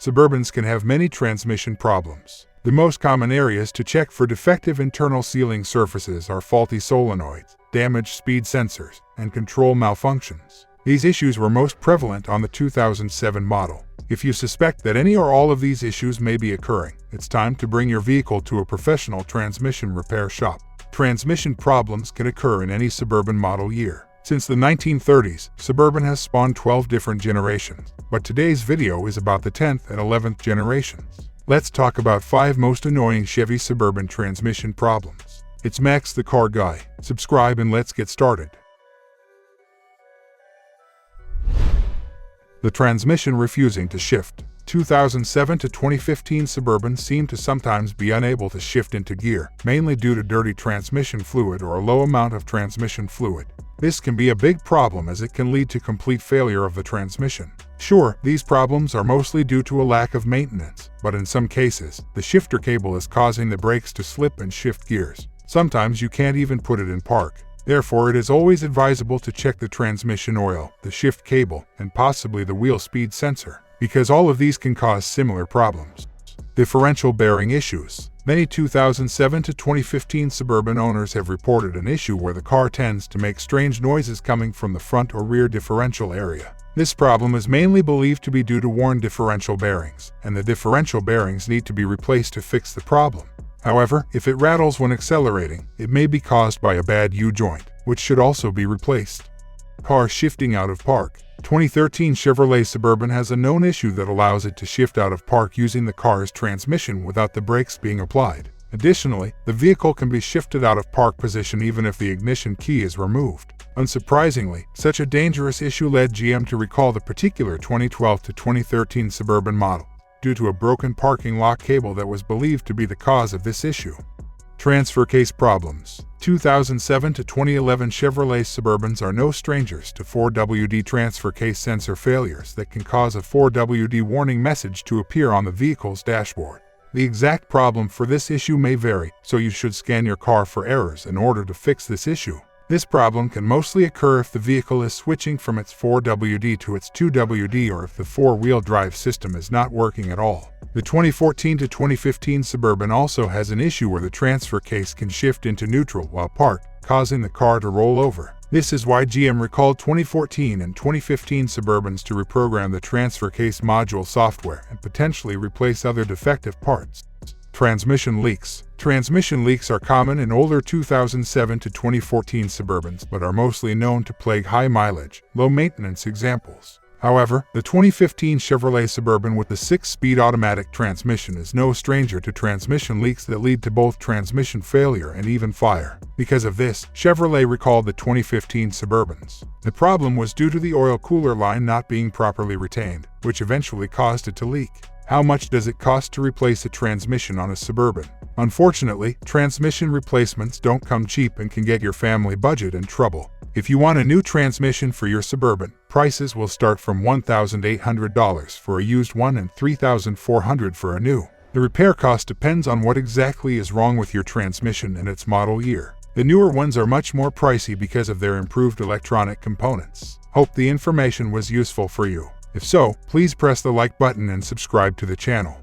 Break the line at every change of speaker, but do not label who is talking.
Suburbans can have many transmission problems. The most common areas to check for defective internal sealing surfaces are faulty solenoids, damaged speed sensors, and control malfunctions. These issues were most prevalent on the 2007 model. If you suspect that any or all of these issues may be occurring, it's time to bring your vehicle to a professional transmission repair shop. Transmission problems can occur in any Suburban model year. Since the 1930s, Suburban has spawned 12 different generations, but today's video is about the 10th and 11th generations. Let's talk about 5 most annoying Chevy Suburban transmission problems. It's Max the Car Guy. Subscribe and let's get started. The transmission refusing to shift. 2007 to 2015 Suburbans seem to sometimes be unable to shift into gear, mainly due to dirty transmission fluid or a low amount of transmission fluid. This can be a big problem as it can lead to complete failure of the transmission. Sure, these problems are mostly due to a lack of maintenance, but in some cases, the shifter cable is causing the brakes to slip and shift gears. Sometimes you can't even put it in park. Therefore, it is always advisable to check the transmission oil, the shift cable, and possibly the wheel speed sensor, because all of these can cause similar problems. Differential bearing issues. Many 2007 to 2015 Suburban owners have reported an issue where the car tends to make strange noises coming from the front or rear differential area. This problem is mainly believed to be due to worn differential bearings, and the differential bearings need to be replaced to fix the problem. However, if it rattles when accelerating, it may be caused by a bad U-joint, which should also be replaced. Car shifting out of park. 2013 Chevrolet Suburban has a known issue that allows it to shift out of park using the car's transmission without the brakes being applied. Additionally, the vehicle can be shifted out of park position even if the ignition key is removed. Unsurprisingly, such a dangerous issue led GM to recall the particular 2012 to 2013 Suburban model, due to a broken parking lock cable that was believed to be the cause of this issue. Transfer case problems. 2007 to 2011 Chevrolet Suburbans are no strangers to 4WD transfer case sensor failures that can cause a 4WD warning message to appear on the vehicle's dashboard. The exact problem for this issue may vary, so you should scan your car for errors in order to fix this issue. This problem can mostly occur if the vehicle is switching from its 4WD to its 2WD or if the four-wheel drive system is not working at all. The 2014 to 2015 Suburban also has an issue where the transfer case can shift into neutral while parked, causing the car to roll over. This is why GM recalled 2014 and 2015 Suburbans to reprogram the transfer case module software and potentially replace other defective parts. Transmission leaks. Transmission leaks are common in older 2007 to 2014 Suburbans but are mostly known to plague high-mileage, low-maintenance examples. However, the 2015 Chevrolet Suburban with the 6-speed automatic transmission is no stranger to transmission leaks that lead to both transmission failure and even fire. Because of this, Chevrolet recalled the 2015 Suburbans. The problem was due to the oil cooler line not being properly retained, which eventually caused it to leak. How much does it cost to replace a transmission on a Suburban? Unfortunately, transmission replacements don't come cheap and can get your family budget in trouble. If you want a new transmission for your Suburban, prices will start from $1,800 for a used one and $3,400 for a new. The repair cost depends on what exactly is wrong with your transmission and its model year. The newer ones are much more pricey because of their improved electronic components. Hope the information was useful for you. If so, please press the like button and subscribe to the channel.